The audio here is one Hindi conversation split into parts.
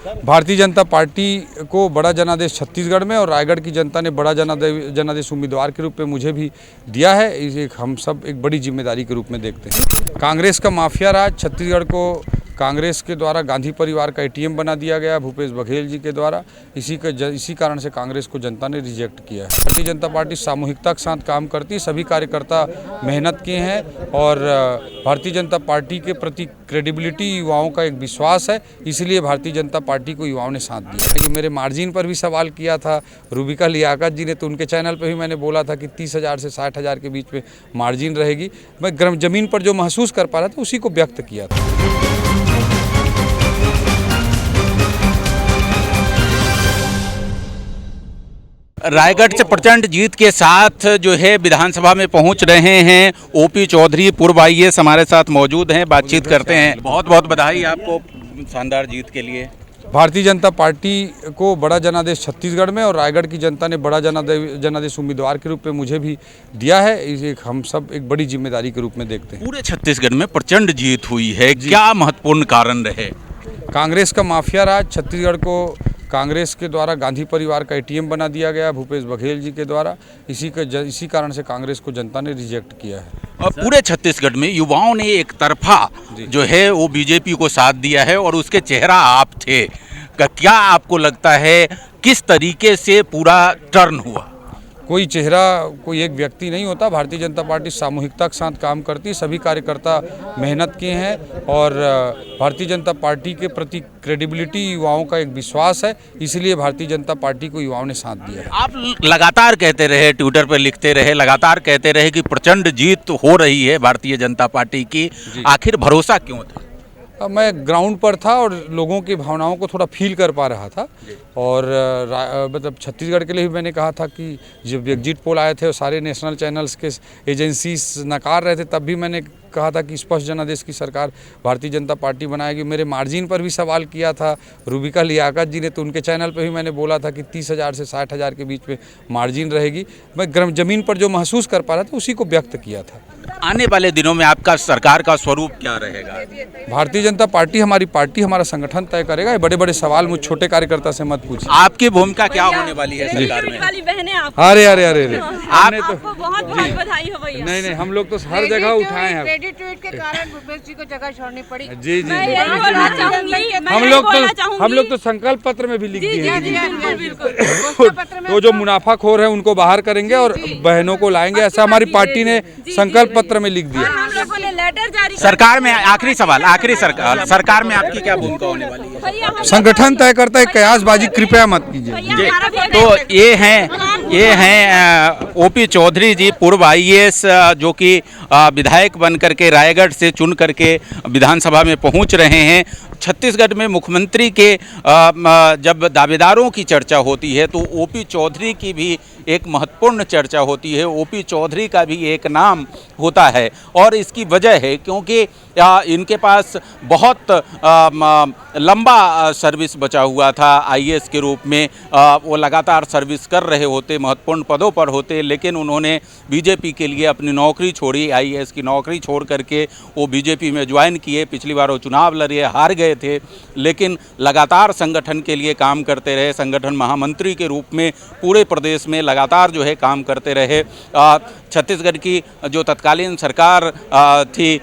भारतीय जनता पार्टी को बड़ा जनादेश छत्तीसगढ़ में और रायगढ़ की जनता ने बड़ा जनादेश उम्मीदवार के रूप में मुझे भी दिया है। इसे हम सब एक बड़ी जिम्मेदारी के रूप में देखते हैं। कांग्रेस का माफिया राज छत्तीसगढ़ को कांग्रेस के द्वारा गांधी परिवार का एटीएम बना दिया गया भूपेश बघेल जी के द्वारा। इसी कारण से कांग्रेस को जनता ने रिजेक्ट किया है। भारतीय जनता पार्टी सामूहिकता के साथ काम करती है। सभी कार्यकर्ता मेहनत किए हैं और भारतीय जनता पार्टी के प्रति क्रेडिबिलिटी युवाओं का एक विश्वास है, इसलिए भारतीय जनता पार्टी को युवाओं ने साथ दिया। लेकिन मेरे मार्जिन पर भी सवाल किया था रूबिका लियाकत जी ने, तो उनके चैनल पर भी मैंने बोला था कि 30,000 से 60,000 के बीच में मार्जिन रहेगी। मैं ज़मीन पर जो महसूस कर पा रहा था उसी को व्यक्त किया था। रायगढ़ से प्रचंड जीत के साथ जो है विधानसभा में पहुंच रहे हैं ओपी चौधरी, पूर्व आईएएस हमारे साथ मौजूद हैं। बातचीत करते हैं। बहुत बहुत बधाई आपको शानदार जीत के लिए। भारतीय जनता पार्टी को बड़ा जनादेश छत्तीसगढ़ में और रायगढ़ की जनता ने बड़ा जनादेश उम्मीदवार के रूप में मुझे भी दिया है। इसे हम सब एक बड़ी जिम्मेदारी के रूप में देखते हैं। पूरे छत्तीसगढ़ में प्रचंड जीत हुई है, क्या महत्वपूर्ण कारण रहे? कांग्रेस का माफिया राज छत्तीसगढ़ को कांग्रेस के द्वारा गांधी परिवार का एटीएम बना दिया गया भूपेश बघेल जी के द्वारा। इसी कारण से कांग्रेस को जनता ने रिजेक्ट किया है। और पूरे छत्तीसगढ़ में युवाओं ने एक तरफा जो है वो बीजेपी को साथ दिया है और उसके चेहरा आप थे। क्या आपको लगता है किस तरीके से पूरा टर्न हुआ? कोई चेहरा, कोई एक व्यक्ति नहीं होता। भारतीय जनता पार्टी सामूहिकता के साथ काम करती है। सभी कार्यकर्ता मेहनत किए हैं और भारतीय जनता पार्टी के प्रति क्रेडिबिलिटी युवाओं का एक विश्वास है, इसलिए भारतीय जनता पार्टी को युवाओं ने साथ दिया है। आप लगातार कहते रहे, ट्विटर पर लिखते रहे, लगातार कहते रहे कि प्रचंड जीत हो रही है भारतीय जनता पार्टी की, आखिर भरोसा क्यों था? मैं ग्राउंड पर था और लोगों की भावनाओं को थोड़ा फील कर पा रहा था और मतलब छत्तीसगढ़ के लिए भी मैंने कहा था कि जब एग्जिट पोल आए थे और सारे नेशनल चैनल्स के एजेंसीज नकार रहे थे, तब भी मैंने कहा था कि स्पष्ट जनादेश की सरकार भारतीय जनता पार्टी बनाएगी। मेरे मार्जिन पर भी सवाल किया था रूबिका लियाकत जी ने, तो उनके चैनल पर भी मैंने बोला था कि 30,000 से 60,000 के बीच में मार्जिन रहेगी। मैं ज़मीन पर जो महसूस कर पा रहा था उसी को व्यक्त किया था। आने वाले दिनों में आपका सरकार का स्वरूप क्या रहेगा? भारतीय जनता पार्टी हमारा संगठन तय करेगा। ये बड़े बड़े सवाल मुझ छोटे कार्यकर्ता से मत पूछिए। आपकी भूमिका क्या होने वाली है सरकार में? अरे अरे अरे अरे आपने तो बहुत बधाई हो भैया। नहीं, हम लोग तो हर जगह उठाए हैं। ट्वीट के कारण भूपेश जी को जगह छोड़नी पड़ी। जी हम लोग तो संकल्प पत्र में भी लिख दिए तो जो मुनाफाखोर है उनको बाहर करेंगे और बहनों को लाएंगे, ऐसा हमारी पार्टी ने संकल्प पत्र में लिख दिया। सरकार में आखिरी सवाल, सरकार में आपकी क्या भूमिका होने वाली है? संगठन तय करता है, कयासबाजी कृपया मत कीजिए। तो ये हैं ओपी चौधरी जी, पूर्व आईएएस, जो कि विधायक बन करके रायगढ़ से चुन करके विधानसभा में पहुंच रहे हैं। छत्तीसगढ़ में मुख्यमंत्री के जब दावेदारों की चर्चा होती है तो ओपी चौधरी की भी एक महत्वपूर्ण चर्चा होती है। ओपी चौधरी का भी एक नाम होता है और इसकी वजह है क्योंकि इनके पास बहुत लंबा सर्विस बचा हुआ था आईएएस के रूप में। वो लगातार सर्विस कर रहे होते, महत्वपूर्ण पदों पर होते, लेकिन उन्होंने बीजेपी के लिए अपनी नौकरी छोड़ी, आईएएस की नौकरी छोड़ करके वो बीजेपी में ज्वाइन किए। पिछली बार वो चुनाव लड़े, हार गए थे, लेकिन लगातार संगठन के लिए काम करते रहे। संगठन महामंत्री के रूप में पूरे प्रदेश में लगातार जो है काम करते रहे। छत्तीसगढ़ की जो तत्कालीन सरकार थी,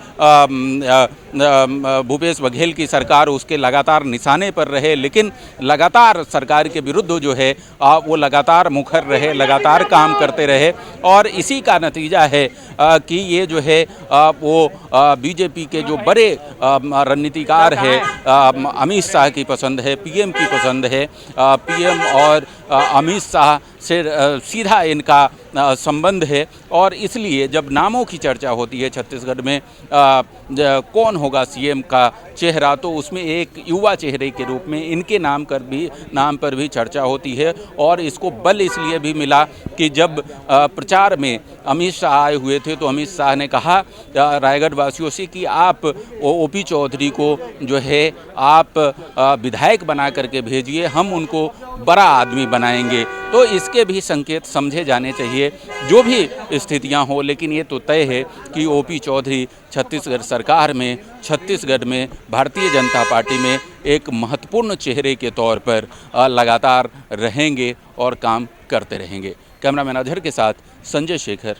भूपेश बघेल की सरकार, उसके लगातार निशाने पर रहे, लेकिन लगातार सरकार के विरुद्ध जो है वो लगातार मुखर रहे, लगातार काम करते रहे। और इसी का नतीजा है कि ये जो है वो बीजेपी के जो बड़े रणनीतिकार है, अमित शाह की पसंद है, पीएम की पसंद है। पीएम और अमित शाह से सीधा इनका संबंध है और इसलिए जब नामों की चर्चा होती है छत्तीसगढ़ में कौन होगा सीएम का चेहरा, तो उसमें एक युवा चेहरे के रूप में इनके नाम पर भी चर्चा होती है। और इसको बल इसलिए भी मिला कि जब प्रचार में अमित शाह आए हुए थे तो अमित शाह ने कहा रायगढ़ वासियों से कि आप ओपी चौधरी को जो है आप विधायक बना करके भेजिए, हम उनको बड़ा आदमी बनाएंगे। तो इसके भी संकेत समझे जाने चाहिए, जो भी स्थितियां हो, लेकिन ये तो तय है कि ओपी चौधरी छत्तीसगढ़ सरकार में, छत्तीसगढ़ में भारतीय जनता पार्टी में एक महत्वपूर्ण चेहरे के तौर पर लगातार रहेंगे और काम करते रहेंगे। कैमरामैन अजहर के साथ संजय शेखर।